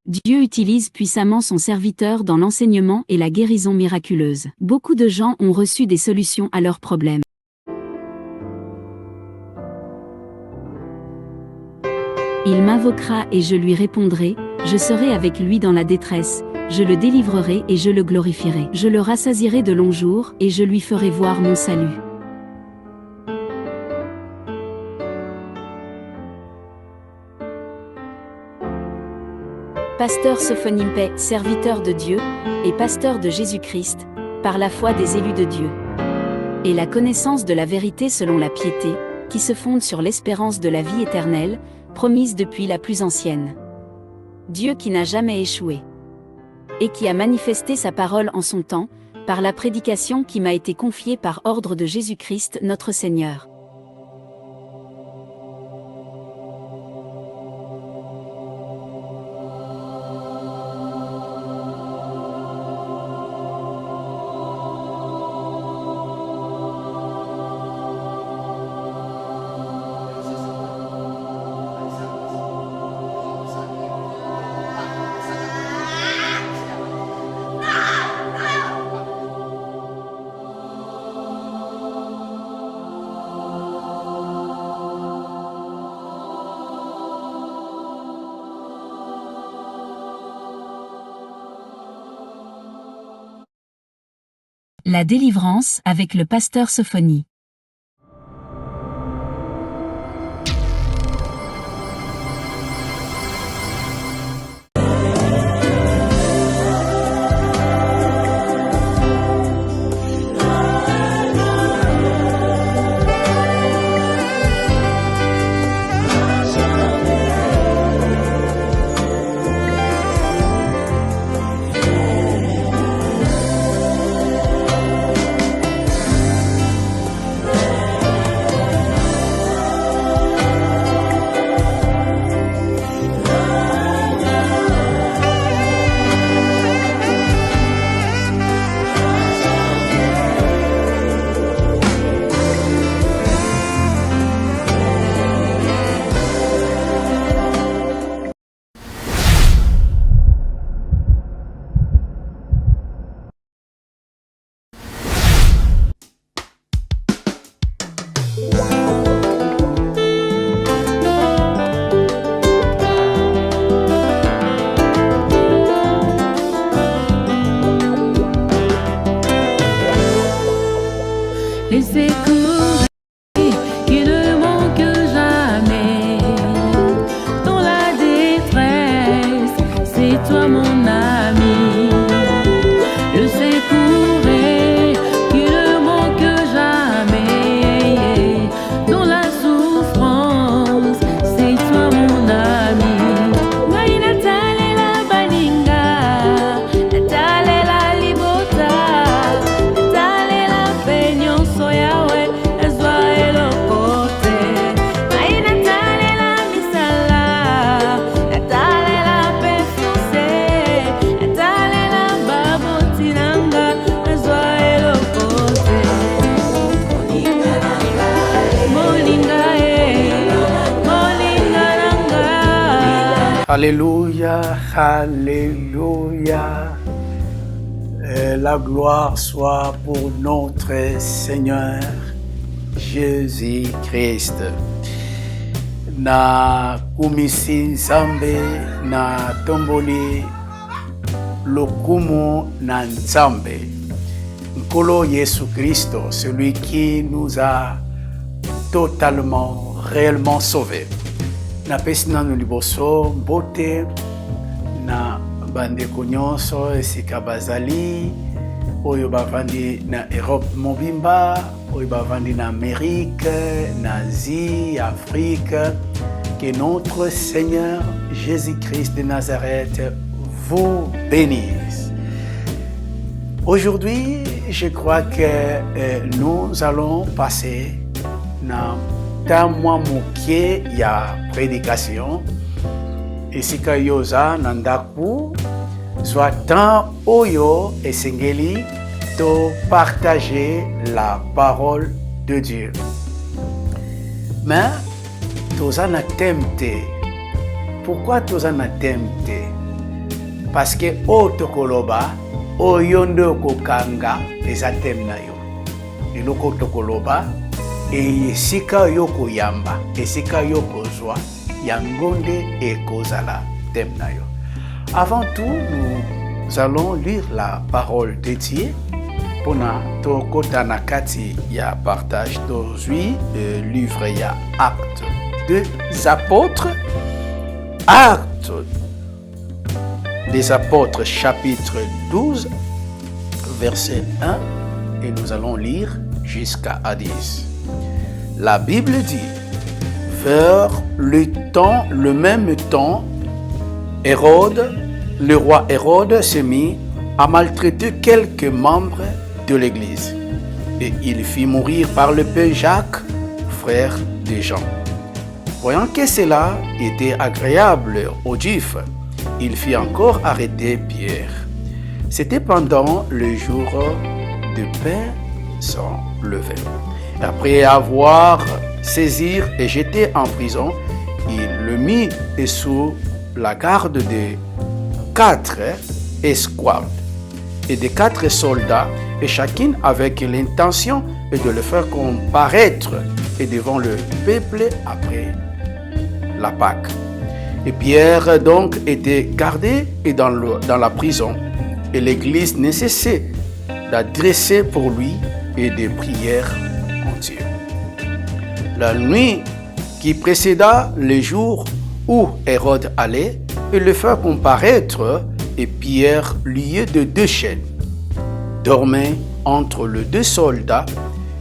Dieu utilise puissamment son serviteur dans l'enseignement et la guérison miraculeuse. Beaucoup de gens ont reçu des solutions à leurs problèmes. Il m'invoquera et je lui répondrai, je serai avec lui dans la détresse, je le délivrerai et je le glorifierai. Je le rassasierai de longs jours et je lui ferai voir mon salut. Pasteur Sophonie Mpay, serviteur de Dieu, et pasteur de Jésus-Christ, par la foi des élus de Dieu. Et la connaissance de la vérité selon la piété, qui se fonde sur l'espérance de la vie éternelle, promise depuis la plus ancienne. Dieu qui n'a jamais échoué. Et qui a manifesté sa parole en son temps, par la prédication qui m'a été confiée par ordre de Jésus-Christ notre Seigneur. La délivrance avec le pasteur Sophonie. Les secours qui ne manquent jamais. Dans la détresse, c'est toi mon ami. Le secours qui ne manque jamais. Dans la souffrance, c'est toi mon ami. Waina talela baninga, talela libota, talela penyon soyawe, ezwa elokote. Waina talela misala, talela pefuse, talela babotinanga, ezwa elokote. Moninga moninga nanga. Alléluia, Alléluia. La gloire soit pour notre Seigneur Jésus-Christ. Na kumisi nzambe na tomboli lokumu na nzambe. Nkolo Yesu Christo, celui qui nous a totalement, réellement sauvés. Na pesi nanu liboso mbote na bandeko nyonso esika bazali oyo bavandi na Europe mobimba, oyo bavandi na Amérique, na Asie, Afrique. Que notre Seigneur Jésus-Christ de Nazareth vous bénisse. Aujourd'hui, je crois que nous allons passer na tamwa mukie ya prédication esika yoza nandaku zwa temps oyo esengeli to partager la parole de Dieu. Mais toza na thème te. Pourquoi toza na thème te? parce que otokoloba oyo nde okokanga eza teme na yo. Eloko tokoloba esika yo koyamba, esika yo kozwa, yango nde ekozala teme na yo. Avant tout, nous allons lire la parole de Dieu. Pona tokota na kati ya partage tozwi livre ya Actes des Apôtres. Actes des Apôtres, chapitre 12, verset 1, et nous allons lire jusqu'à 10. La Bible dit, vers le même temps, le roi Hérode se mit à maltraiter quelques membres de l'Église, et il fit mourir par le père Jacques, frère de Jean. Voyant que cela était agréable aux Juifs, il fit encore arrêter Pierre. C'était pendant le jour de pain sans levain. Après avoir saisi et jeté en prison, il le mit sous la garde de 4 escouades et de 4 soldats, et chacune avec l'intention de le faire comparaître et devant le peuple après la Pâque. Et Pierre donc était gardé et dans la prison, et l'Église ne cessait d'adresser pour lui et des prières en Dieu. La nuit qui précéda le jour où Hérode allait et le faire comparaître, et Pierre, lié de 2 chaînes, dormait entre les 2 soldats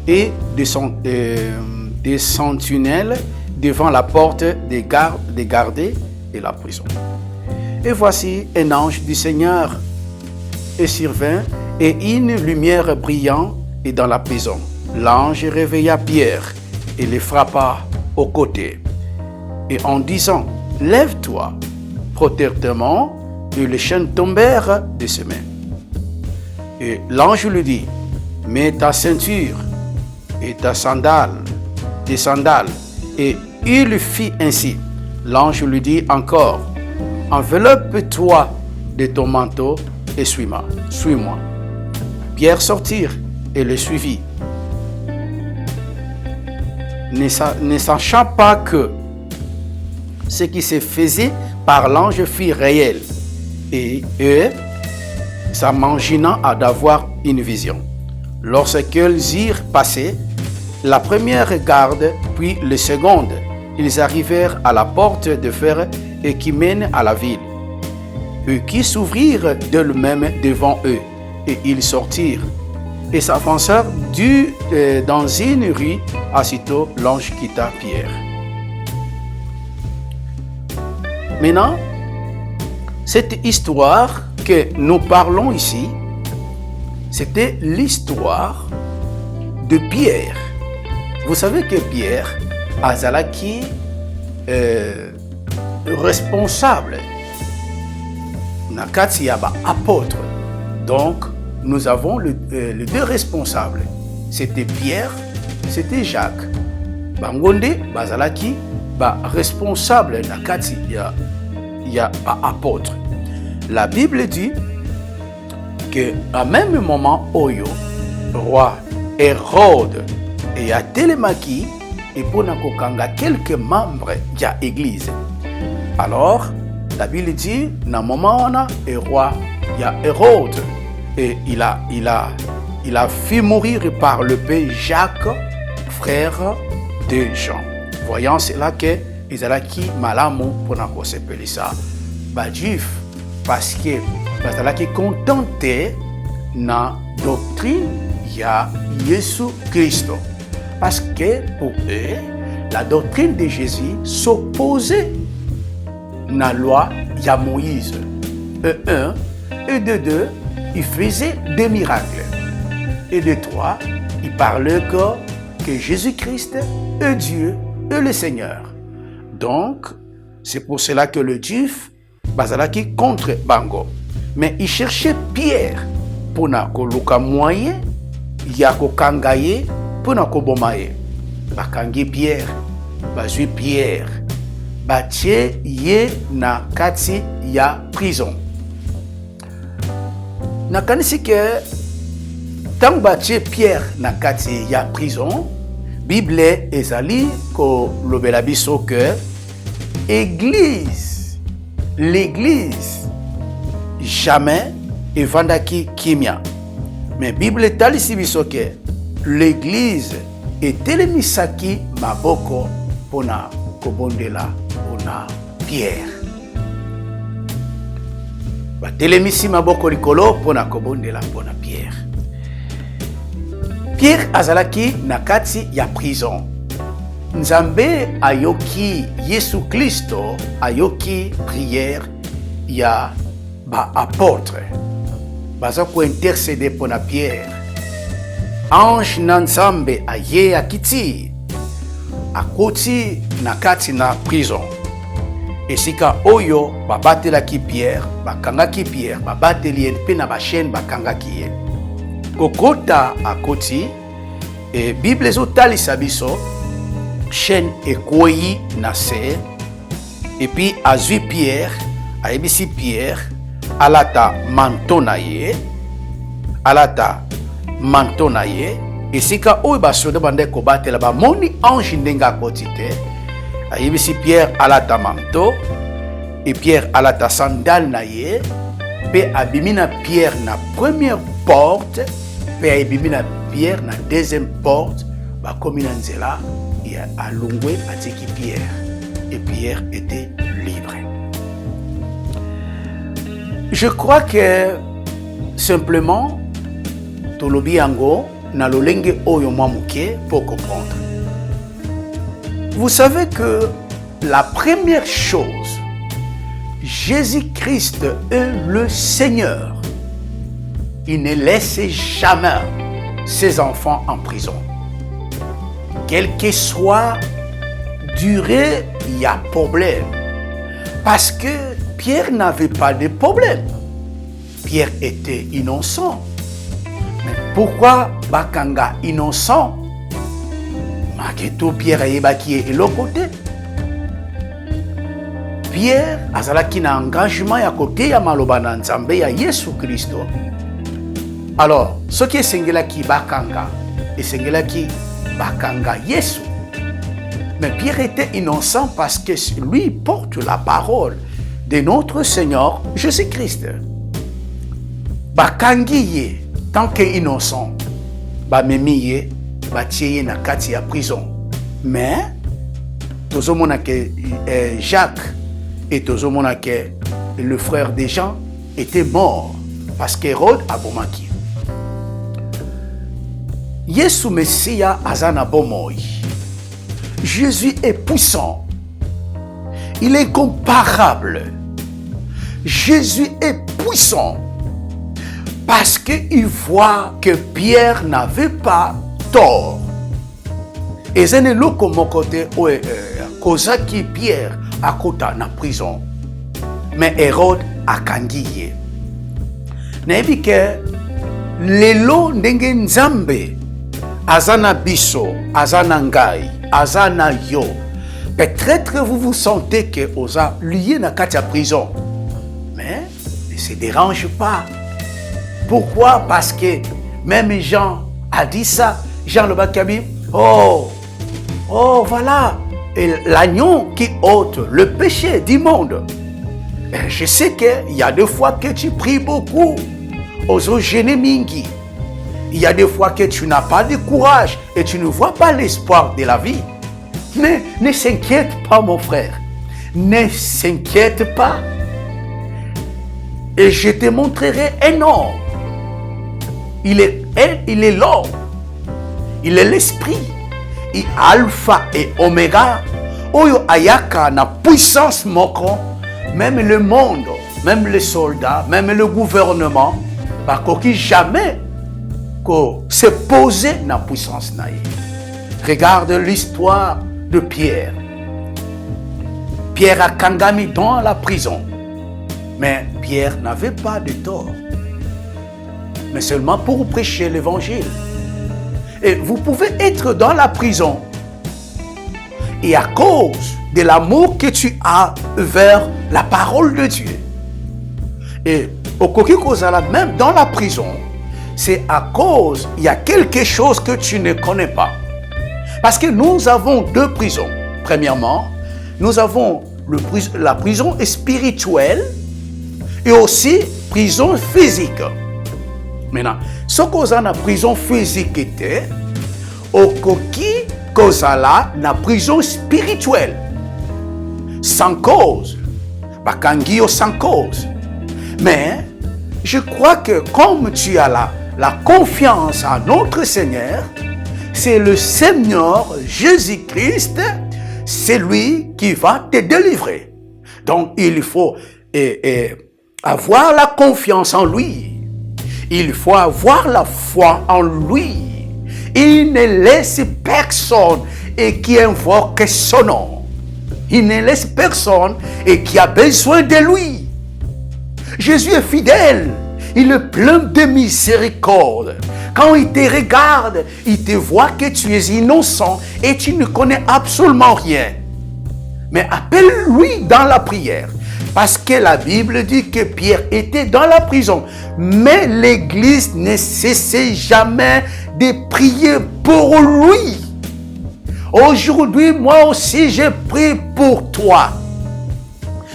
et des sentinelles devant la porte des gardés et la prison. Et voici un ange du Seigneur et survint, et une lumière brillante et dans la prison. L'ange réveilla Pierre et le frappa au côté, et en disant, lève-toi, promptement, et les chaînes tombèrent de ses mains. Et l'ange lui dit, mets ta ceinture et tes sandales. Et il fit ainsi. L'ange lui dit encore, enveloppe-toi de ton manteau et suis-moi. Pierre sortit et le suivit, ne sachant pas que ce qui se faisait par l'ange fut réel, et eux s'imaginant d'avoir une vision. Lorsqu'ils eurent passé la première garde, puis la seconde, ils arrivèrent à la porte de fer et qui mène à la ville, et qui s'ouvrirent d'eux-mêmes devant eux, et ils sortirent et s'avancèrent dans une rue. Aussitôt l'ange quitta Pierre. Maintenant, cette histoire que nous parlons ici, c'était l'histoire de Pierre. Vous savez que Pierre azalaki responsable na kati ya ba apôtre. Donc nous avons les 2 responsables. C'était Pierre, c'était Jacques. Bangonde bazalaki ba responsable na kati ya ba apôtre. La Bible dit que à même moment oyo roi Hérode et a telemaki et pour kokanga quelques membres de l'église. Alors la Bible dit na moment on a le roi Hérode et il a fait mourir par le père Jacques, frère de Jean. Voyant cela que Israël malamu pour na s'appeler ça ba juif, parce que bazalaki contenté na doctrine ya Jésus Christ, parce que pour eux la doctrine de Jésus s'opposait na loi ya Moïse. Et de 2, il faisait des miracles. Et de 3, il parlait que Jésus-Christ est Dieu et le Seigneur. Donc, c'est pour cela que le Juif bazalaki contre Bango. Mais il cherchait Pierre pour na koluka moyen ya kokangaye pour na kobomaye. Bakangi Pierre, bazui Pierre, batie ye na kati ya prison. nakanisi que tant batie Pierre na kati ya prison, Bible ezali ko lobela biso que l'église jamais evandaki kimia. Mais Bible talisi biso que l'église etelemisaki maboko pona kobondela pona Pierre. Batelemisi maboko likolo pona kobondela pona Pierre. Pierre azalaki na kati ya prison. Nzambe ayoki Yesu Kristo ayoki prière ya ba apôtre. Baza ko intercéder pona Pierre. Ange na Nzambe aye akiti akoti na kati na prison. Esika oyo babatelaki Pierre, bakangaki Pierre, babateli pe na ba chaîne bakangaki ye. Kokota akoti et Bible ezotalisa biso chaîne ekweyi na se et puis azwi Pierre, ayebisi Pierre alata manteau na ye, esika oyo basoda bande kobatela bamoni ange ndenge akoti te. Ayebisi Pierre alata manteau et Pierre alata sandale na ye, pe abimi na Pierre na première porte, pe abimi na Pierre na deuxième porte, bakomi na nzela ya alungwe atiki Pierre et Pierre était libre. Je crois que simplement tolobi yango na lolenge oyo mwa muke pour comprendre. Vous savez que la première chose, Jésus-Christ est le Seigneur. Il ne laisse jamais ses enfants en prison. Quelle que soit durée, il y a problème. Parce que Pierre n'avait pas de problème. Pierre était innocent. Mais pourquoi Bakanga innocent? Maketo Pierre ayebaki et l'autre côté. Pierre azalaki na engagement ya côté ya maloba na Nzambe ya Yesu Kristo. Alors, ce qui est sengelaki bakanga et sengelaki bakanga Yesu. Mais Pierre était innocent parce que lui porte la parole de notre Seigneur Jésus-Christ. Bakangi tant que innocent, bamemiye batie na kati ya prison. Mais tozomona que Jacques et tozomona que le frère de Jean était mort parce qu'Hérode a bomaki. Yesu Messia azana bomoi. Jésus est puissant. Il est incomparable. Jésus est puissant parce qu'il voit que Pierre n'avait pas tort. Et c'est le comme côté Kozaki Pierre a kota na prison. Mais Hérode a kangiye. Nebi que lelo ndenge Nzambe azana biso, azana ngai, azana yo. Peut-être vous vous sentez que osa lié na kati ya prison. Mais ne se dérange pas. Pourquoi? Parce que même Jean a dit ça. Jean le Baptiste, oh, voilà, l'agneau qui ôte le péché du monde. Et je sais qu'il y a des fois que tu pries beaucoup, aux Génémingi. Il y a des fois que tu n'as pas de courage et tu ne vois pas l'espoir de la vie. Mais ne s'inquiète pas, mon frère. Ne s'inquiète pas. Et je te montrerai un homme. Il est l'homme. Il est l'esprit. Il est alpha et oméga. Oyo ayaka na puissance moko. Même le monde, même les soldats, même le gouvernement, bakoki jamais ko se poser na puissance naïe. Regarde l'histoire de Pierre. Pierre a kangami dans la prison. Mais Pierre n'avait pas de tort. Mais seulement pour prêcher l'évangile. Et vous pouvez être dans la prison. Et à cause de l'amour que tu as vers la parole de Dieu. Et Au Koki Kozala, même dans la prison, c'est à cause, il y a quelque chose que tu ne connais pas. Parce que nous avons deux prisons. Premièrement, nous avons la prison spirituelle et aussi prison physique. Maintenant, ce qu'on a la prison physique était, au Koki Kozala, la prison spirituelle. Sans cause. Bakangio sans cause. Mais, je crois que comme tu as la confiance en notre Seigneur, c'est le Seigneur Jésus-Christ, c'est lui qui va te délivrer. Donc, il faut avoir la confiance en lui. Il faut avoir la foi en lui. Il ne laisse personne et qui invoque son nom. Il ne laisse personne et qui a besoin de lui. Jésus est fidèle. Il est plein de miséricorde. Quand il te regarde, il te voit que tu es innocent et tu ne connais absolument rien. Mais appelle-lui dans la prière. Parce que la Bible dit que Pierre était dans la prison. Mais l'Église ne cessait jamais de prier pour lui. Aujourd'hui, moi aussi, je prie pour toi.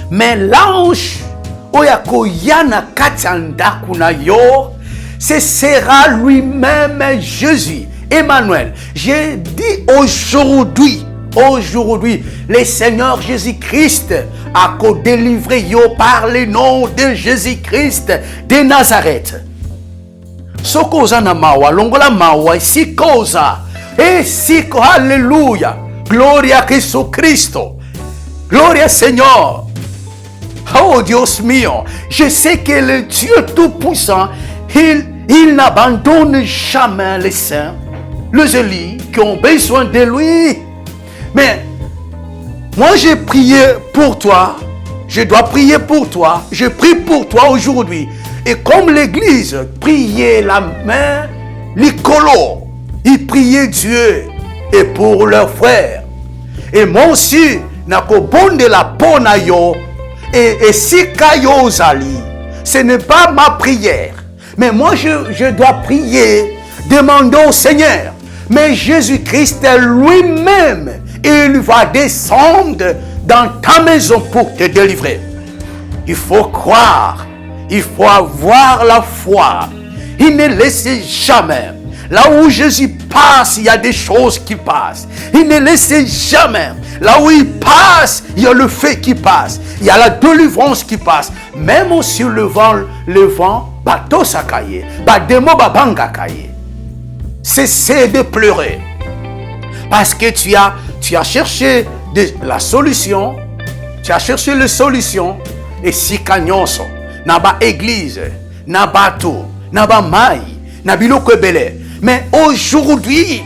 Mais l'ange, ce sera lui-même Jésus, Emmanuel. J'ai dit aujourd'hui, le Seigneur Jésus-Christ a délivré par le nom de Jésus-Christ de Nazareth. Sokoza na mawa, longola mawa, sikoza. Et siko, alléluia. Gloria a Jésus-Christ. Gloria Seigneur. Oh Dios mio, je sais que le Dieu Tout-Puissant, il n'abandonne jamais les saints, les élus qui ont besoin de lui. Mais moi j'ai prié pour toi, je dois prier pour toi, je prie pour toi aujourd'hui. Et comme l'Église priait la main, l'icolo, ils priaient Dieu et pour leurs frères. Et moi aussi, nakobonde la ponayo. Et si Kayo Zali, ce n'est pas ma prière. Mais moi, je dois prier, demander au Seigneur. Mais Jésus-Christ lui-même, il va descendre dans ta maison pour te délivrer. Il faut croire. Il faut avoir la foi. Il ne laisse jamais. Là où Jésus passe, il y a des choses qui passent. Il ne laisse jamais. Là où il passe, il y a le feu qui passe. Il y a la délivrance qui passe. Même sur le vent, bateau sakaye, bademo babanga kaye. Cessez de pleurer. Parce que tu as cherché la solution. Tu as cherché la solution. Et si kanyonso, naba église, naba tout, naba mai, nabilo kwebele. Mais aujourd'hui,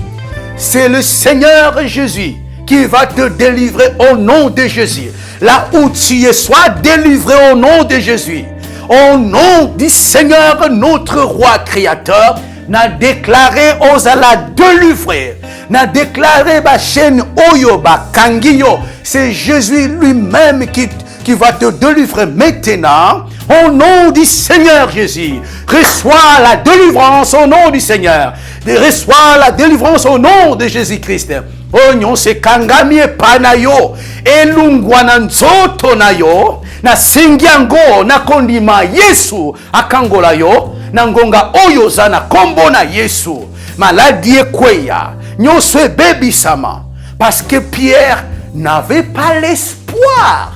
c'est le Seigneur Jésus qui va te délivrer au nom de Jésus. Là où tu es, sois délivré au nom de Jésus. Au nom du Seigneur, notre roi créateur, n'a déclaré aux la délivrer. N'a déclaré ba chaîne oyo ba kangiyo. C'est Jésus lui-même qui va te délivrer maintenant. Au nom du Seigneur Jésus, reçois la délivrance au nom du Seigneur. Reçois la délivrance au nom de Jésus-Christ. Onyo se kangami panayo, elungwana nzoto nayo, na singiango na kondima Yesu akangola yo, na ngonga oyo zana kombo na Yesu. Maladie ekweya, nyonso ebebisama, parce que Pierre n'avait pas l'espoir.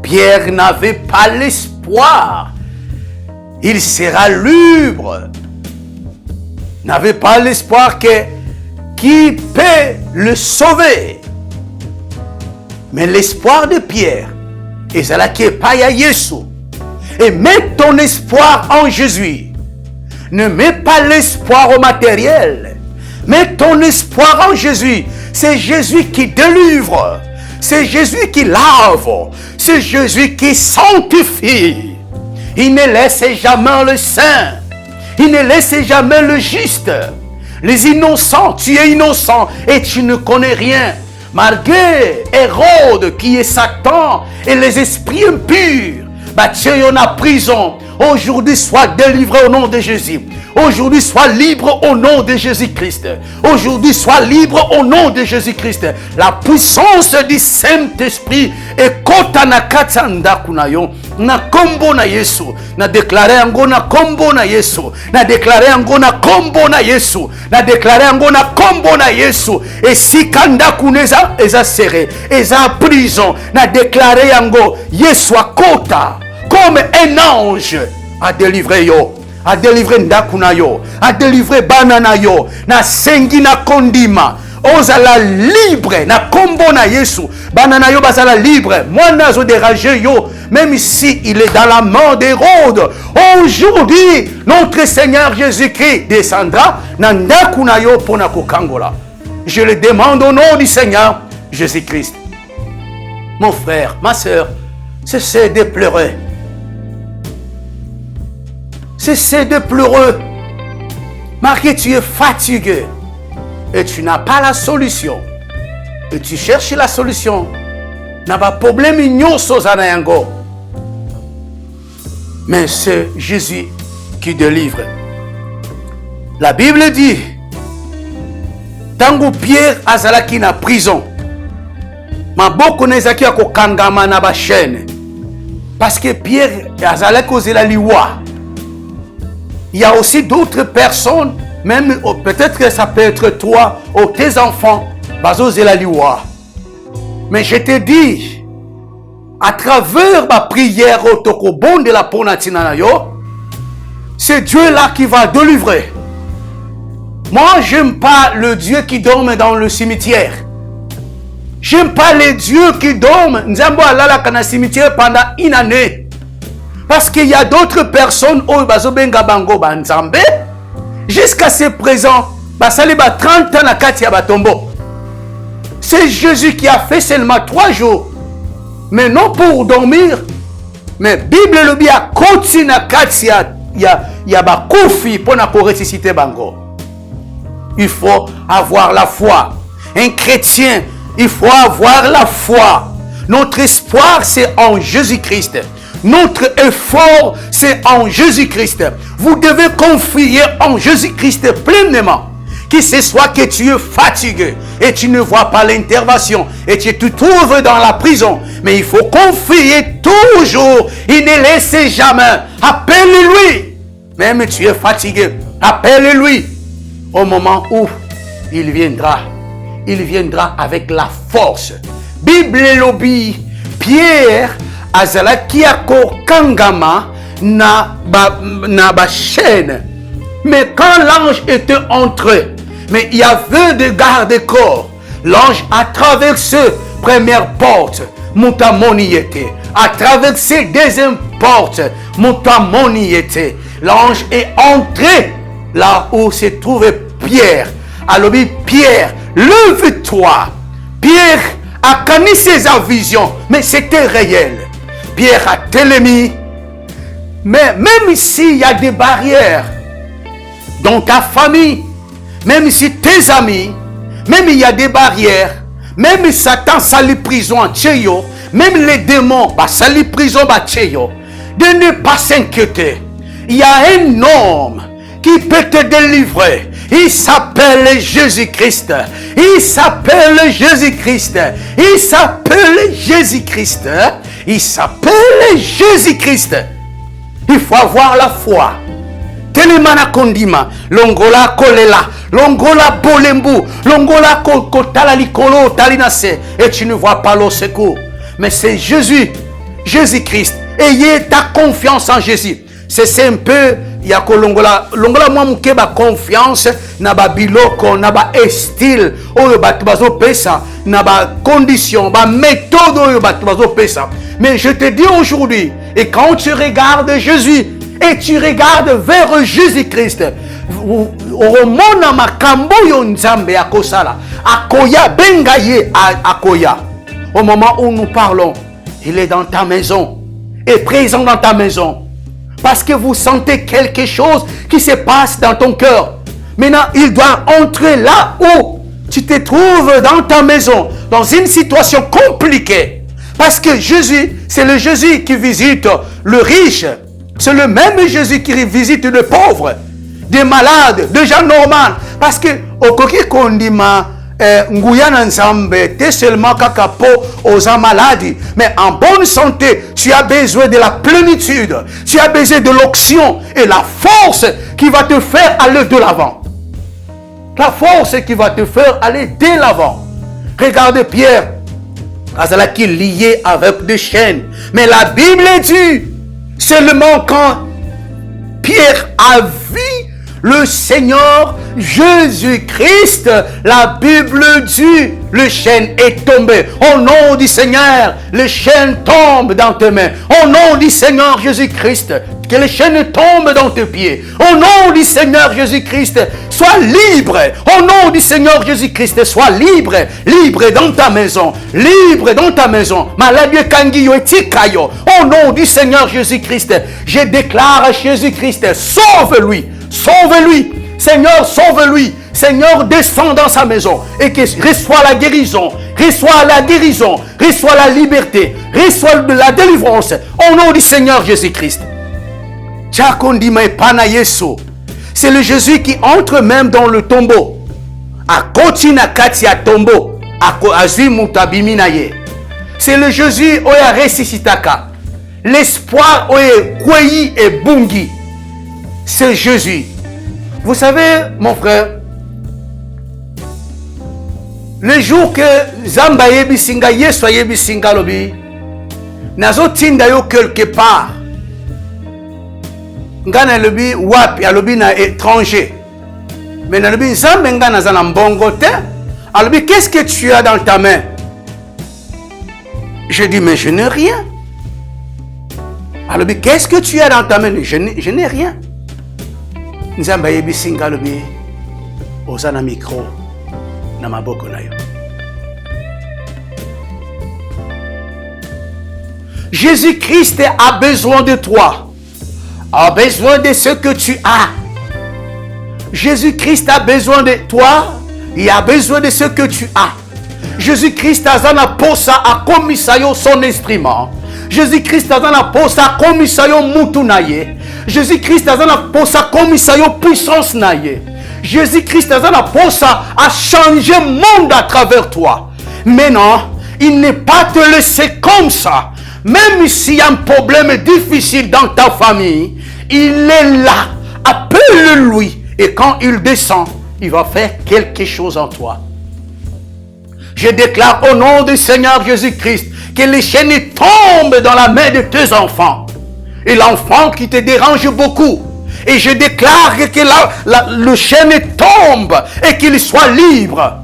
Pierre n'avait pas l'espoir. Il sera libre. N'avait pas l'espoir qui peut le sauver. Mais l'espoir de Pierre, et c'est là qui est pas à Jésus. Et mets ton espoir en Jésus. Ne mets pas l'espoir au matériel. Mets ton espoir en Jésus. C'est Jésus qui délivre. C'est Jésus qui lave. C'est Jésus qui sanctifie. Il ne laisse jamais le saint. Il ne laisse jamais le juste. Les innocents, tu es innocent et tu ne connais rien. Malgré Hérode qui est Satan et les esprits impurs, Batcheyo na prison. Aujourd'hui, sois délivré au nom de Jésus. Aujourd'hui, sois libre au nom de Jésus-Christ. Aujourd'hui, sois libre au nom de Jésus-Christ. La puissance du Saint-Esprit est kota na katanda kunayo. Na kombo na Yesu. Na déclaré yango na kombo na Yesu. Na déclaré yango na kombo na Yesu. Na déclaré yango na kombo na Yesu. Et si kanda kuneza eza serré, eza prison. Na déclaré yango Yesu akota comme un ange a délivré yo. A délivré ndakuna yo, a délivré banana yo, na sengi na kondima, ozala libre, na kombo na Yesu, banana yo bazala libre, moi nazo dérangé yo, même si il est dans la main d'Hérode, aujourd'hui, notre Seigneur Jésus-Christ descendra, na ndakuna yo pona kokangola. Je le demande au nom du Seigneur Jésus-Christ. Mon frère, ma soeur, cessez de pleurer. Cessez de pleurer. Marqué, tu es fatigué et tu n'as pas la solution. Et tu cherches la solution. N'a pas de problème, mais c'est Jésus qui délivre. La Bible dit, tango Pierre azalaki na prison, maboko nezaki ya kokangama na ba chaîne. Parce que Pierre azalaki ozela liwa. Il y a aussi d'autres personnes, même peut-être que ça peut être toi ou tes enfants, mais je te dis, à travers ma prière au tokobon de la ponatinanayo, c'est Dieu là qui va délivrer. Moi, j'aime pas le Dieu qui dorme dans le cimetière. J'aime pas les dieux qui dorment. Nzambo alala kana cimetière pendant une année. Parce qu'il y a d'autres personnes jusqu'à ce présent, 30 ans na kati ya batombo. C'est Jésus qui a fait seulement 3 jours. Mais non pour dormir. Mais Bible le dit à koti na kati ya bakufi pour na ressusciter bango. Il faut avoir la foi. Un chrétien, il faut avoir la foi. Notre espoir, c'est en Jésus-Christ. Notre effort, c'est en Jésus-Christ. Vous devez confier en Jésus-Christ pleinement. Que ce soit que tu es fatigué et tu ne vois pas l'intervention et tu te trouves dans la prison. Mais il faut confier toujours. Il ne laisse jamais. Appelle-lui. Même tu es fatigué. Appelle-lui. Au moment où il viendra. Il viendra avec la force. Bible lobby. Pierre azalaki ako kangama na ba chaîne. Mais quand l'ange était entré, mais il y avait des gardes-corps. L'ange a traversé première porte, Moutamoni était. A traversé deuxième porte, Moutamoni était. L'ange est entré là où se trouvait Pierre. Alors Pierre, lève-toi. Pierre a canissé sa vision, mais c'était réel. Pierre a télémis. Mais même s'il y a des barrières dans ta famille, même si tes amis, même il y a des barrières, même Satan sali prison en Tcheyo, même les démons sali prison en Tcheyo, de ne pas s'inquiéter. Il y a un homme qui peut te délivrer. Il s'appelle Jésus-Christ. Il s'appelle Jésus-Christ. Il s'appelle Jésus-Christ. Il s'appelle Jésus-Christ. Il faut avoir la foi. Telemana kondima, longola kolela, longola bolembu, longola kotala likolo talinase, et tu ne vois pas le secours. Mais c'est Jésus, Jésus-Christ. Ayez ta confiance en Jésus. C'est un peu, yako longola mwa muke ba confiance na ba biloko, na ba style, oyo batu bazo pesa, na ba condition, ba méthode oyo batu bazo pesa. Mais je te dis aujourd'hui, et quand tu regardes Jésus, et tu regardes vers Jésus-Christ, oromona makambo yo nzambe akosala, akoya bengaye akoya. Au moment où nous parlons, il est dans ta maison, est présent dans ta maison. Parce que vous sentez quelque chose qui se passe dans ton cœur. Maintenant, il doit entrer là où tu te trouves dans ta maison, dans une situation compliquée. Parce que Jésus, c'est le Jésus qui visite le riche. C'est le même Jésus qui visite le pauvre, des malades, des gens normaux. Parce que au koki kondima nguyana nzambe, t'es seulement kakapo aux maladies. Mais en bonne santé, tu as besoin de la plénitude. Tu as besoin de l'onction et la force qui va te faire aller de l'avant. La force qui va te faire aller de l'avant. Regardez Pierre, qui est lié avec des chaînes. Mais la Bible dit, seulement quand Pierre a vu le Seigneur Jésus-Christ, la Bible dit, le chêne est tombé. Au nom du Seigneur, le chêne tombe dans tes mains. Au nom du Seigneur Jésus-Christ, que le chêne tombe dans tes pieds. Au nom du Seigneur Jésus-Christ, sois libre. Au nom du Seigneur Jésus-Christ, sois libre. Libre dans ta maison. Libre dans ta maison. Maladie kangiyo etikayo. Au nom du Seigneur Jésus-Christ, je déclare à Jésus-Christ, sauve-lui. Sauve-lui. Seigneur, sauve-lui. Seigneur, descends dans sa maison et que reçois la guérison, reçois la guérison, reçois la liberté, reçois de la délivrance au nom du Seigneur Jésus-Christ. C'est le Jésus qui entre même dans le tombeau. C'est le Jésus qui a ressuscité. L'espoir qui est bungi. C'est Jésus. Vous savez, mon frère, le jour que Zamba yebisinga Yesu yebisinga lobi, nazo tinda yo quelque part. Ngana lobi wapi alobi na étranger. Mais na lobi Zamba ngana za na mbongo te. Alobi qu'est-ce que tu as dans ta main? Je dis mais je n'ai rien. Alobi qu'est-ce que tu as dans ta main? Je n'ai rien. Nzamba yebisinga lobi ozana micro na maboko na yo. Jésus-Christ a besoin de toi, a besoin de ce que tu as. Jésus-Christ a besoin de toi, il a besoin de ce que tu as. Jésus-Christ a zana posa a komisayo son instrument. Jésus-Christ a zana posa a komisayo mutu naye. Jésus-Christ a zana posa komisayo puissance naye. Jésus-Christ a posa a changé le monde à travers toi. Maintenant, il n'est pas te laisser comme ça. Même s'il y a un problème difficile dans ta famille, il est là. Appelle-lui. Et quand il descend, il va faire quelque chose en toi. Je déclare au nom du Seigneur Jésus-Christ que les chaînes tombent dans la main de tes enfants. Et l'enfant qui te dérange beaucoup. Et je déclare que le chaîne tombe et qu'il soit libre.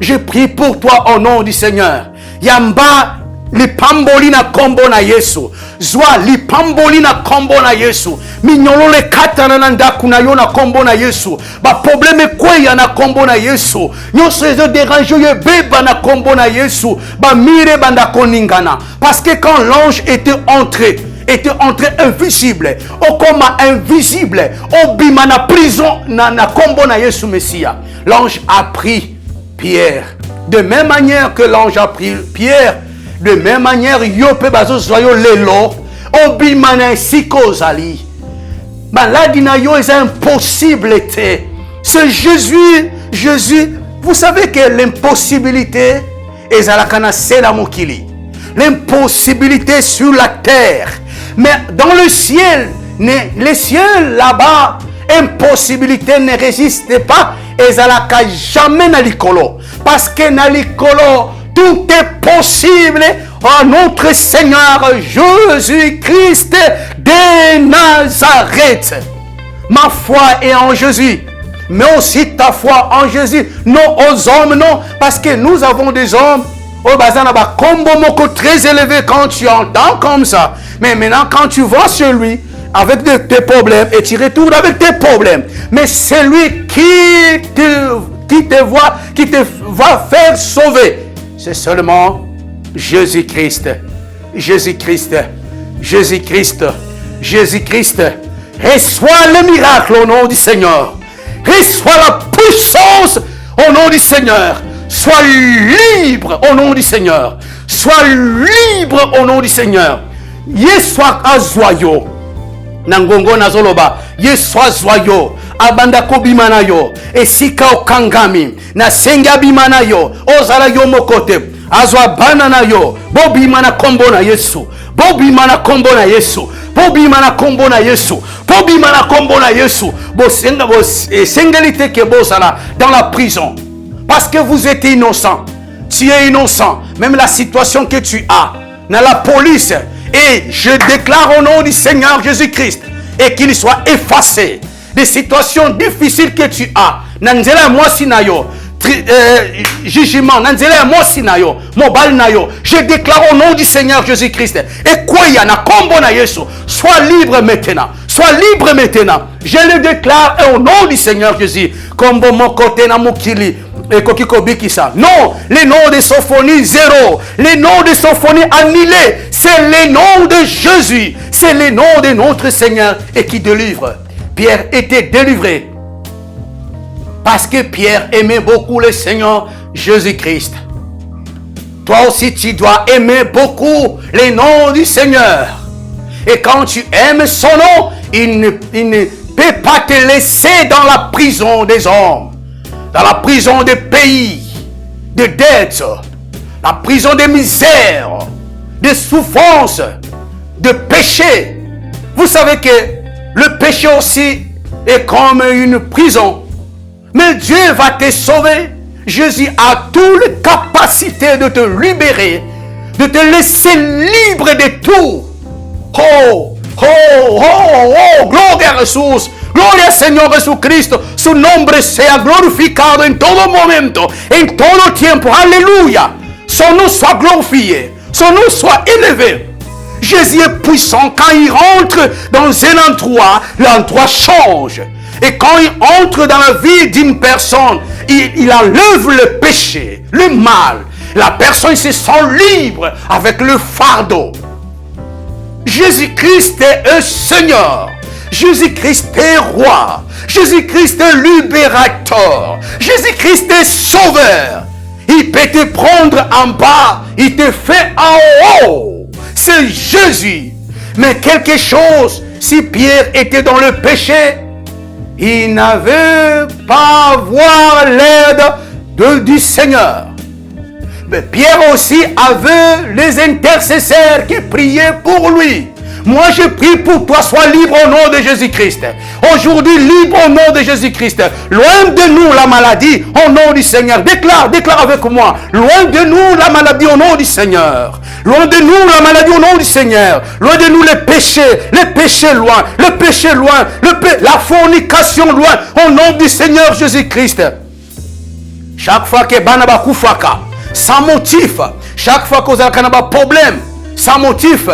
Je prie pour toi au nom du Seigneur. Yamba li pamboli na kombo na Yesu. Zwa li pamboli na kombo na Yesu. Minyolo le katana na ndaku na yo na kombo na Yesu. Ba probleme kweya na kombo na Yesu. Nyonso ezo dérange ye beba na kombo na Yesu. Ba mire banda koningana. Parce que quand l'ange était entré invisible, au coma invisible, au bima na prison na kombo na Yesu Messia. L'ange a pris Pierre. De même manière que l'ange a pris Pierre, de même manière yope bazo soyo lelo, au bima na sikozali. Maladi na yo est impossible. C'est Jésus, vous savez que l'impossibilité est à la kanasela mokili. L'impossibilité sur la terre. Mais dans le ciel là-bas, impossibilité ne résiste pas. Et ça n'a jamais na likolo. Parce que na likolo, tout est possible en notre Seigneur Jésus-Christ de Nazareth. Ma foi est en Jésus. Mais aussi ta foi en Jésus. Non aux hommes, non. Parce que nous avons des hommes. Oh, bazanaba, combo moko très élevé quand tu entends comme ça. Mais maintenant, quand tu vas chez lui avec tes problèmes et tu retournes avec tes problèmes, mais c'est lui qui te va faire sauver. C'est seulement Jésus-Christ. Jésus-Christ. Jésus-Christ. Jésus-Christ. Reçois le miracle au nom du Seigneur. Reçois la puissance au nom du Seigneur. Sois libre au nom du Seigneur. sois libre au nom du Seigneur. Yeswa azwayo. Nangongo nazoloba. Yeswa zwayo. Abanda kobimana yo. Esika okangami. Na senga bimana yo. Ozala yo mokote. Azwa banana yo. Bobimana kombo na Yesu. Bobimana kombo na Yesu. Bobimana kombo na Yesu. Bobimana kombo na Yesu. Bosenga sengelite ke bosala dans la prison. Parce que vous êtes innocent. Tu es innocent. Même la situation que tu as dans la police. Et je déclare au nom du Seigneur Jésus-Christ. Et qu'il soit effacé. Des situations difficiles que tu as. Nanzela moi sinayo. Jugement, nanzela moi sinayo. Mobile nayo. Je déclare au nom du Seigneur Jésus-Christ. Et quoi y a na kombo na Yesu. Sois libre maintenant. Sois libre maintenant. Je le déclare au nom du Seigneur Jésus. Kombo mon côté na mukili. Non, les noms de Sophonie zéro, les noms de Sophonie annulés, c'est le nom de Jésus, c'est le nom de notre Seigneur et qui délivre. Pierre était délivré parce que Pierre aimait beaucoup le Seigneur Jésus-Christ. Toi aussi tu dois aimer beaucoup les noms du Seigneur. Et quand tu aimes son nom, il ne peut pas te laisser dans la prison des hommes. Dans la prison des pays, de dettes, la prison de misère, de souffrance, de péché. Vous savez que le péché aussi est comme une prison. Mais Dieu va te sauver. Jésus a toute la capacité de te libérer, de te laisser libre de tout. Oh, oh, oh, oh, gloria a Jesús. Gloria al Señor Jesucristo. Su nombre sea glorificado en todo momento, en todo tiempo. Alléluia. Son nom soit glorifié. Son nom soit élevé. Jésus est puissant. Quand il rentre dans un endroit, l'endroit change. Et quand il entre dans la vie d'une personne, il enlève le péché, le mal. La personne se sent libre avec le fardeau. Jésus-Christ est un Seigneur. Jésus-Christ est roi. Jésus-Christ est libérateur. Jésus-Christ est sauveur. Il peut te prendre en bas. Il te fait en haut. C'est Jésus. Mais quelque chose, si Pierre était dans le péché, il n'avait pas voir l'aide du Seigneur. Mais Pierre aussi avait les intercesseurs qui priaient pour lui. Moi, je prie pour toi, sois libre au nom de Jésus-Christ. Aujourd'hui, libre au nom de Jésus-Christ. Loin de nous la maladie, au nom du Seigneur. Déclare avec moi. Loin de nous la maladie, au nom du Seigneur. Loin de nous la maladie, au nom du Seigneur. Loin de nous les péchés loin. Le péché loin. La fornication loin, au nom du Seigneur Jésus-Christ. Chaque fois que Banaba Koufaka, sans motif, chaque fois que vous avez un problème, sans motif,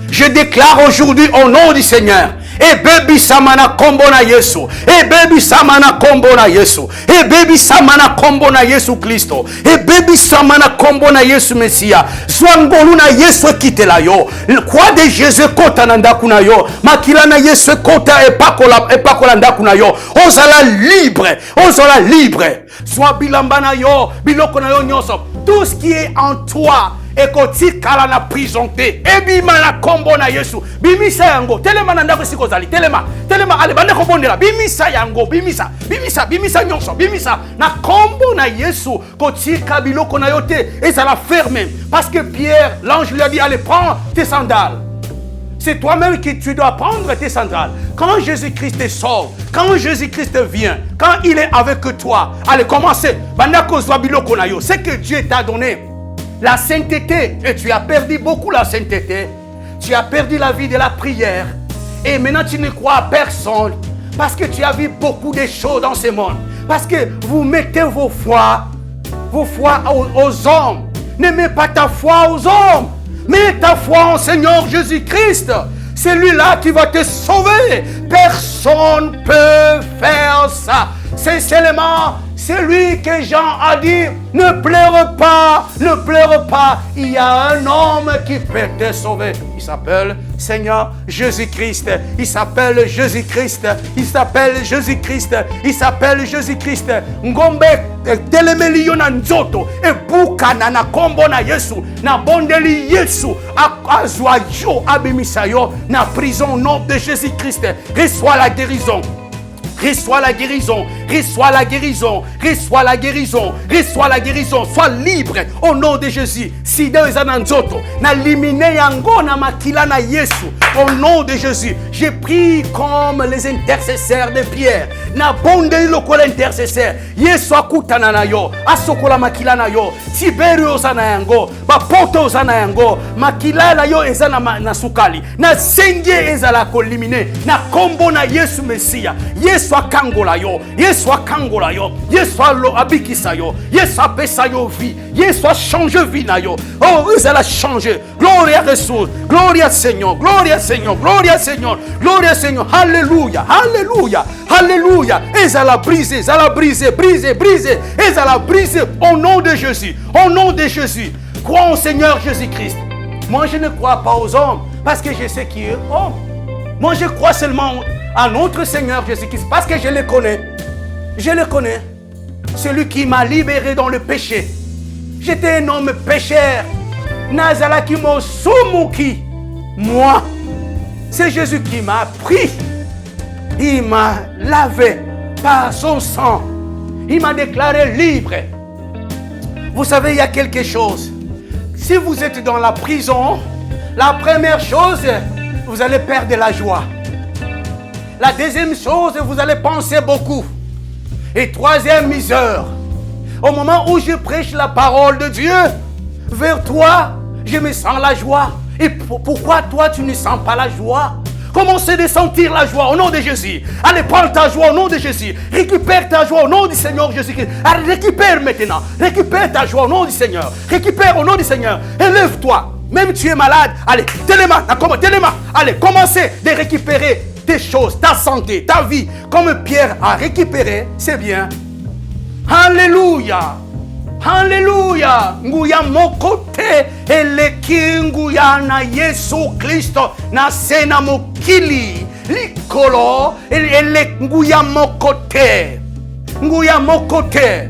je déclare aujourd'hui au nom du Seigneur. Et baby samana kombo na Yesu. Et baby samana kombo na Yesu. Et baby samana kombo na Yesu Christo. Et baby samana kombo na Yesu Messia. Zwangolu na Yesu kitela yo. Quoi de Jésus kota nanda kuna yo. Makila na Yesu kota epakola nda kuna yo. Ozala libre. Ozala libre. Soit bilamba na yo, biloko na yo nyonso. Tout ce qui est en toi. Ekoti kala na prison te. Ebima na kombo na Yesu. Bimisa yango. Telema na ndako siko zali. Telema ale bande kobondela. Bimisa yango. Bimisa nyonso. Bimisa na kombo na Yesu. Koti kabiloko na yote. Et ça l'a fermé. Parce que Pierre, l'ange lui a dit, allez, prends tes sandales. C'est toi-même que tu dois prendre tes sandales. Quand Jésus-Christ te sauve, quand Jésus-Christ vient, quand il est avec toi, allez, commencez. Bandako zwabiloko na yo. C'est que Dieu t'a donné. La sainteté, et tu as perdu beaucoup la sainteté. Tu as perdu la vie de la prière. Et maintenant tu ne crois à personne. Parce que tu as vu beaucoup de choses dans ce monde. Parce que vous mettez vos foi aux hommes. Ne mets pas ta foi aux hommes. Mets ta foi en Seigneur Jésus-Christ. Celui-là qui va te sauver. Personne ne peut faire ça. C'est seulement celui que Jean a dit, ne pleure pas, ne pleure pas, il y a un homme qui peut te sauver. Il s'appelle Seigneur Jésus-Christ. Il s'appelle Jésus-Christ. Il s'appelle Jésus-Christ. Il s'appelle Jésus-Christ. Ngombe telemeli yo na nzoto ebuka na kombo na Yesu na bondeli Yesu azwa yo abimisa yo na prison au nom de Jésus-Christ. Reçois la guérison. Reçois la guérison, reçois la guérison, reçois la guérison, reçois la guérison. Sois libre au nom de Jésus. Sida ezananzoto, na limine yango na makila na Yesu. Au nom de Jésus, j'ai pris comme les intercesseurs de Pierre. Na bondeli lokola intercesseur. Yesu akutana na yo, asokola makila na yo. Tiberio ozana yango, bapoto ozana yango, makila na yo ezana na sukali. Na senge ezala kolimine, na kombo na Yesu Mesia. Yesu akangola yo, Yesu akangola yo, Yesu abikisa yo, Yesu apesa yo vie, Yesu a changé vie na yo. Oh, il a changé. Gloria à Jésus, gloria Seigneur, gloria Seigneur, gloria Seigneur, gloria Seigneur. Alléluia, alléluia, alléluia. Et à la briser, à la briser, briser, briser. Et à la briser au nom de Jésus, au nom de Jésus. Crois au Seigneur Jésus-Christ. Moi, je ne crois pas aux hommes parce que je sais qui est homme. Moi, je crois seulement à notre Seigneur Jésus-Christ, parce que je le connais. Je le connais. Celui qui m'a libéré dans le péché. J'étais un homme pécheur. Nazalaki mo sumuki. Moi, c'est Jésus qui m'a pris. Il m'a lavé par son sang. Il m'a déclaré libre. Vous savez, il y a quelque chose. Si vous êtes dans la prison, la première chose, vous allez perdre la joie. La deuxième chose, vous allez penser beaucoup. Et troisième misère. Au moment où je prêche la parole de Dieu, vers toi, je me sens la joie. Et pourquoi toi, tu ne sens pas la joie? Commencez de sentir la joie au nom de Jésus. Allez, prends ta joie au nom de Jésus. Récupère ta joie au nom du Seigneur Jésus-Christ. Allez, récupère maintenant. Récupère ta joie au nom du Seigneur. Récupère au nom du Seigneur. Élève-toi. Même tu es malade. Allez, téléma. Allez, commencez de récupérer tes choses, ta santé, ta vie, comme Pierre a récupéré, c'est bien. Alléluia. Alléluia. Nguya mokote eleki nguya na Yesu Kristo na sena mokili likolo ele nguya mokote. Nguya mokote.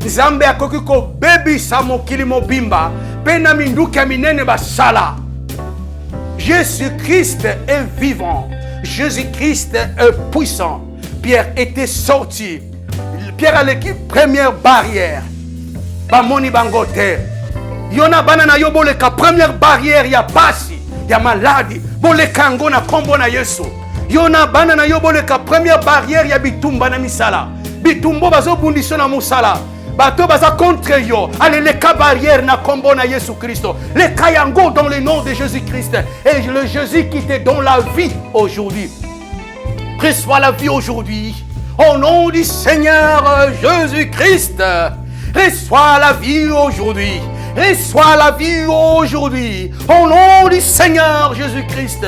Nzambe akoki ko bebi sa mokili mobimba pena minduka minene basala. Jésus-Christ est vivant. Jésus-Christ est puissant. Pierre était sorti. Pierre a l'équipe première barrière. Bamoni bangote. Yona banana yo boleka première barrière ya basi, ya maladi. Boleka ngona kombo na Yesu. Yona banana yo boleka première barrière ya bitumba na misala. Bitumbo bazo bundiso na musala. Bato baza contre yo. Allez, les cas barrières na kombo na Yesu Christo. Les kayango dans le nom de Jésus-Christ. Et le Jésus qui te donne la vie aujourd'hui. Reçois la vie aujourd'hui. Au nom du Seigneur Jésus-Christ. Reçois la vie aujourd'hui. Reçois la vie aujourd'hui. Au nom du Seigneur Jésus-Christ.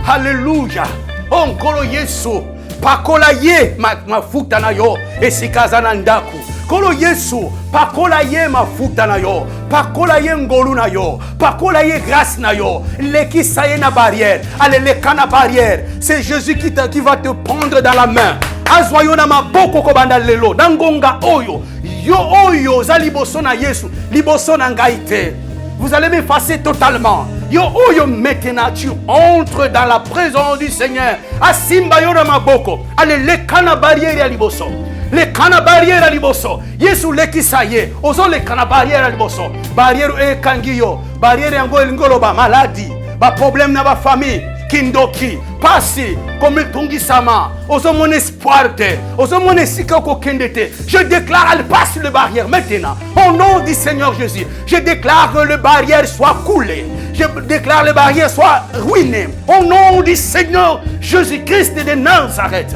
Alléluia. Onkolo Yesu. Pakola ye mafuta na yo. Esikaza na ndaku. Kolo Yesu, pakola ye mafuta na yo, pakola ye ngolu na yo, pakola ye grâce na yo, leki saye na barrière, allez le kana barrière, c'est Jésus qui va te prendre dans la main. Azwayo na maboko ko banda lelo, dangonga oyo, yo oyo za liboso na Yesu, liboso na ngaite. Vous allez m'effacer totalement. Yo oyo maintenant tu entres dans la présence du Seigneur. Asimba yo na maboko, allez le kana barrière ya liboso. Les kana barrière à liboso. Yesu leki saye. Ozo les kana barrière à liboso. Barrière e kangiyo. Barrière yango elingolo ba maladie. Ba problème na ba famille. Kindoki. Pasi. Comme tungi sama. Ozo mon espoir te. Ozo mon esika ko kendete. Je déclare elle passe le barrière maintenant. Au nom du Seigneur Jésus. Je déclare que le barrière soit coulé. Je déclare que le barrière soit ruiné. Au nom du Seigneur Jésus-Christ de Nazareth.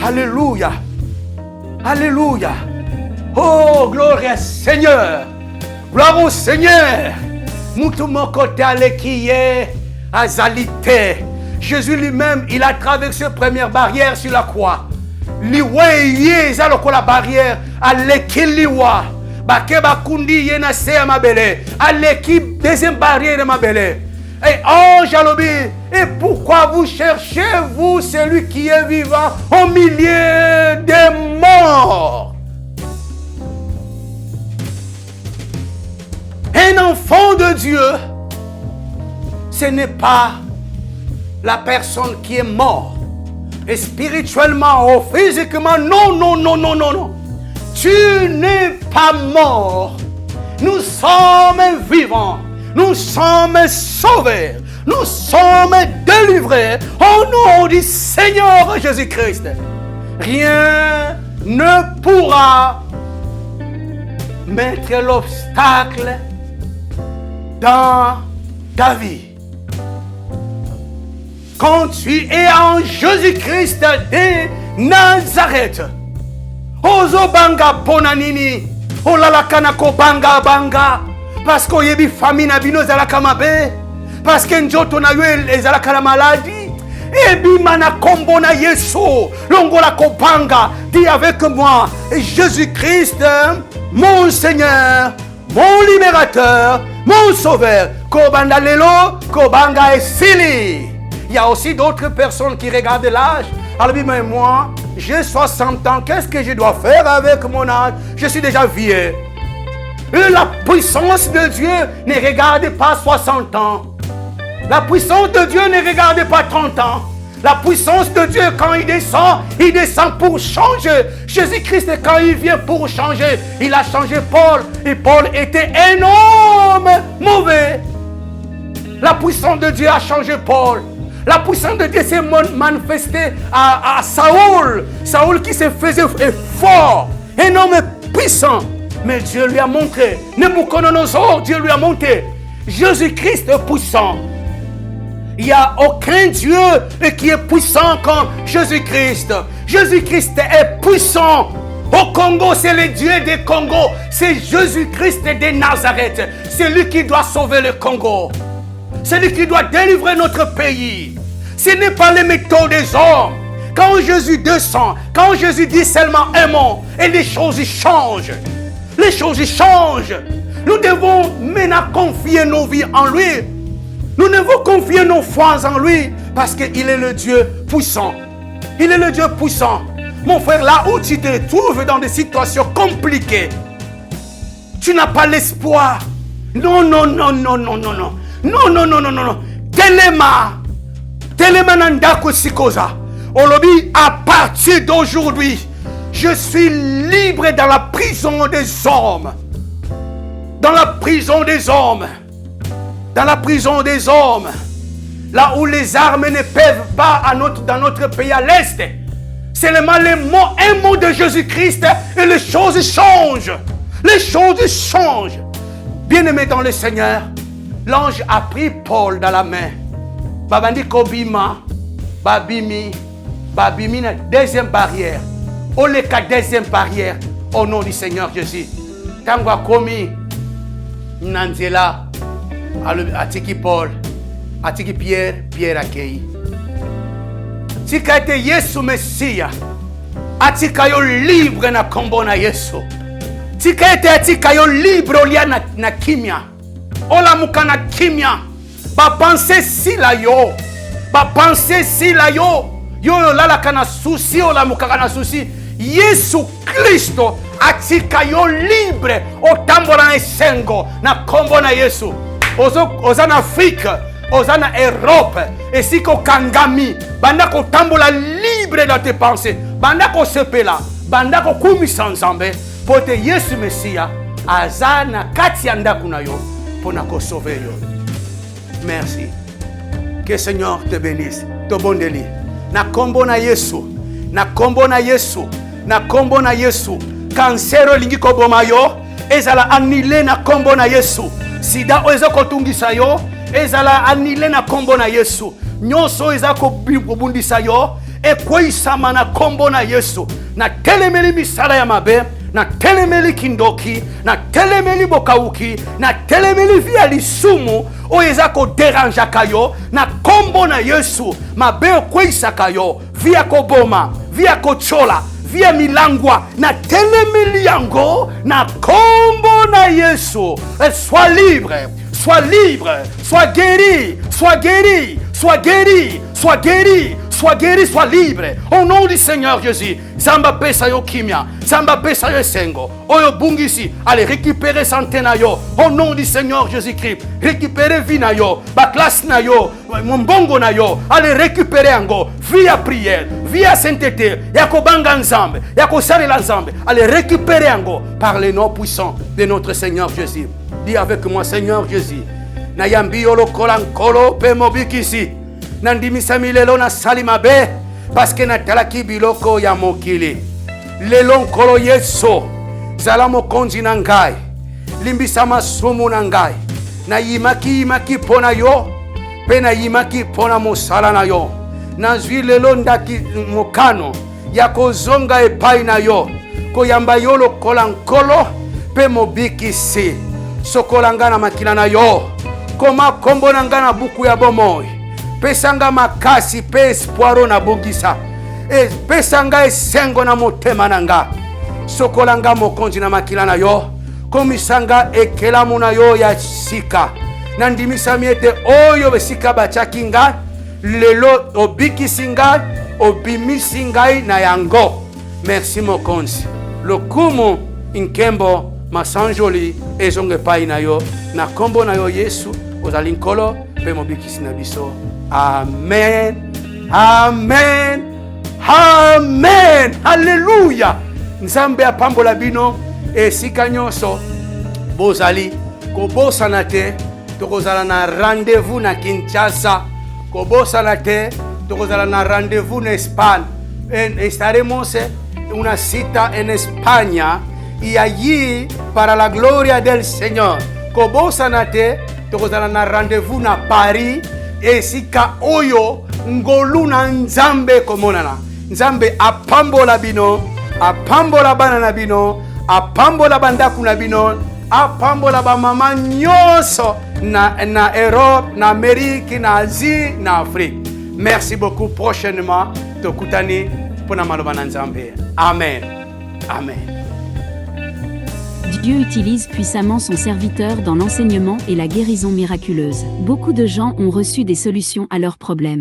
Alléluia. Alléluia. Oh, gloire au Seigneur. Gloire au Seigneur. Mutumokote alekiye azalite. Jésus lui-même, il a traversé la première barrière sur la croix. Liwe yeza lokola barrière alekiliwa. Bake bakundi yena se mabele. À l'équipe deuxième barrière mabele. Et ange alobi, et pourquoi vous cherchez, vous, celui qui est vivant au milieu des morts? Un enfant de Dieu, ce n'est pas la personne qui est morte. Et spirituellement ou physiquement, non, non, non, non, non, non. Tu n'es pas mort. Nous sommes vivants. Nous sommes sauvés. Nous sommes délivrés au nom du Seigneur Jésus-Christ. Rien ne pourra mettre l'obstacle dans ta vie. Quand tu es en Jésus-Christ de Nazareth, Ozo banga bonanini, olalakana ko banga banga, parce que yebi famille na bino zalaka mabe, parce que njoto na yo ezalaka la maladie, ebi mana kombo na Yesu, longola ko banga, dis avec moi, Jésus-Christ, mon Seigneur, mon libérateur, mon sauveur, kobanda lelo, kobanga esili. Il y a aussi d'autres personnes qui regardent l'âge. Alors, mais moi, j'ai 60 ans. Qu'est-ce que je dois faire avec mon âge? Je suis déjà vieux. Et la puissance de Dieu ne regarde pas 60 ans. La puissance de Dieu ne regarde pas 30 ans. La puissance de Dieu, quand il descend pour changer. Jésus-Christ, quand il vient pour changer, il a changé Paul. Et Paul était un homme mauvais. La puissance de Dieu a changé Paul. La puissance de Dieu s'est manifestée à Saoul. Saoul qui se faisait fort, un homme puissant. Mais Dieu lui a montré. Nabucodonosor, Dieu lui a montré. Jésus-Christ est puissant. Il n'y a aucun Dieu qui est puissant comme Jésus-Christ. Jésus-Christ est puissant. Au Congo, c'est le Dieu des Congo. C'est Jésus-Christ de Nazareth. C'est lui qui doit sauver le Congo. C'est lui qui doit délivrer notre pays. Ce n'est pas les méthodes des hommes. Quand Jésus descend, quand Jésus dit seulement un mot, et les choses changent. Les choses changent. Nous devons maintenant confier nos vies en lui. Nous devons confier nos foi en lui parce qu'il est le Dieu puissant. Il est le Dieu puissant. Mon frère, là où tu te trouves dans des situations compliquées, tu n'as pas l'espoir. Non, non, non, non, non, non, non. Non, non, non, non, non, non. Telema nandako sikoza. Olobi, à partir d'aujourd'hui, je suis libre dans la prison des hommes. Dans la prison des hommes. Dans la prison des hommes. Là où les armes ne peuvent pas dans notre pays à l'Est. Seulement un mot de Jésus-Christ et les choses changent. Les choses changent. Bien-aimé dans le Seigneur, l'ange a pris Paul dans la main. Babandi kobima, babimi na deuxième barrière. Oleka deuxième barrière au nom du Seigneur Jésus. Tangwa komi nanzela atiki Paul, atiki Pierre akei. Tika ete Yesu Messia. Atika yo libre na kombo na Yesu. Tika ete atika yo libre olia na kimia. Ola mukana kimia. Ba penser si la yo. Ba penser si la yo. Yo lala kana souci ola mukana na souci. Yesu Kristo atika yo libre o tambola esengo na kombo na Yesu. Ozana Afrique, ozana Europe, et si ko kangami, banda ko tambola libre dans tes pensées. Banda ko sepela, banda ko kumisa nzambe, pote Yesu Messia azana kati anda kuna yo. Pour nous sauver. Merci. Que le Seigneur te bénisse. Te bondeli. Na kombo na Yesu. Na kombo na Yesu. Na kombo na Yesu. Cancer lingi koboma yo. Ezala annulé na kombo na Yesu. Sida ozo kotungisa yo. Ezala annulé na kombo na Yesu. Nyoso ezako bundisa yo. Ekweisama na kombo na Yesu. Na telemeli misala ya mabe. Na telemeli kindoki, na telemeli bokauki, na telemeli via lisumu, oeza ko deranja kayo, na kombo na Yesu, mabe kweisa kayo, via ko boma, via ko chola, via milangwa na telemeli yango na kombo na Yesu. Sois libre, sois libre, sois guéri, sois guéri, sois guéri, sois guéri, sois guéri, sois libre. Au nom du Seigneur Jésus. Zamba pesa yo kimia, zamba pesa yo sengo. Oyo bungisi, allez récupérer santé na yo. Au nom du Seigneur Jésus-Christ. Récupérer vie na yo, ba classe na yo, mbongo na yo. Allez récupérer ango via prière, via sainteté. Yako banga nzambe, yako sare la nzambe. Allez récupérer ango par les noms puissants de notre Seigneur Jésus. Dis avec moi, Seigneur Jésus. Na yambi yo lokola nkolo pe mobikisi. Nandimisa milelo na salimabe parce que natalaki biloko ya mokili. Lelo nkolo Yesu zala mokonzi na ngai, limbisa masumu na ngai. Na yimaki pona yo pe na yimaki pona mosala na yo. Nazwi lelo ndaki mokano ya kozonga epai na yo, koyamba yo lokola nkolo pe mobikisi. Sokola nga na makila na yo, koma kombo na nga na buku ya bomoi. Pesanga makasi pe espoiro na bungisa. Pesanga esengo na motema na nga. Sokola nga mokonzi na makila na yo, komisanga ekelamu na yo ya sika. Nandimisa miete oyo besika bachaki nga, lelo obikisi nga, obimisi ngai na yango. Merci mokonzi. Lokumu inkembo masanjoli ezonge pai na yo, na kombo na yo Yesu ozali nkolo pe mobikisi na biso. Amen, amen, amen, haleluya. Nzambe apambola bino esika nyonso bozali kobosana te. Tokozala na rendez-vous na Kinshasa, kobosana te. Tokozala na rendez-vous na Espagne. Estaremos una cita en España y allí para la gloria del Señor. Kobosana te. Tokozala na rendez-vous na Paris. Esika oyo ngoluna nzambe komonana. Nzambe apambola bino, apambola bana na bino, apambola bandaku na bino, apambola ba mama nyonso na Europe, na Amérique, na Asie, na Afrique. Merci beaucoup. Prochainement tokutani pona maloba na nzambe. Amen. Amen. Dieu utilise puissamment son serviteur dans l'enseignement et la guérison miraculeuse. Beaucoup de gens ont reçu des solutions à leurs problèmes.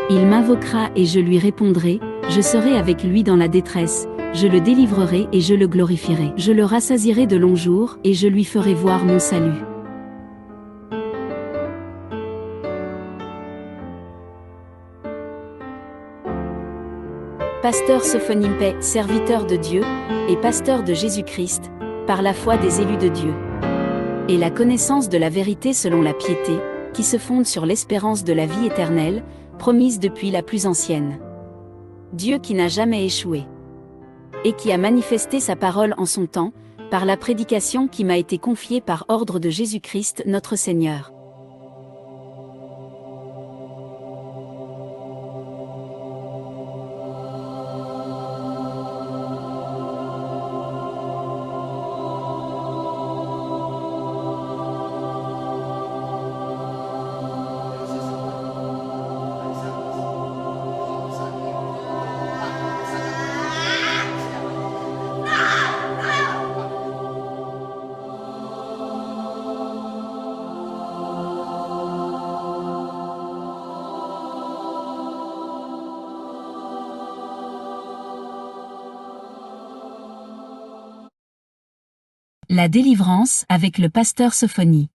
Il m'invoquera et je lui répondrai, je serai avec lui dans la détresse, je le délivrerai et je le glorifierai. Je le rassasierai de longs jours et je lui ferai voir mon salut. Pasteur Sophonie, serviteur de Dieu et pasteur de Jésus-Christ, par la foi des élus de Dieu. Et la connaissance de la vérité selon la piété, qui se fonde sur l'espérance de la vie éternelle, promise depuis la plus ancienne. Dieu qui n'a jamais échoué. Et qui a manifesté sa parole en son temps, par la prédication qui m'a été confiée par ordre de Jésus-Christ notre Seigneur. La délivrance avec le pasteur Sophonie.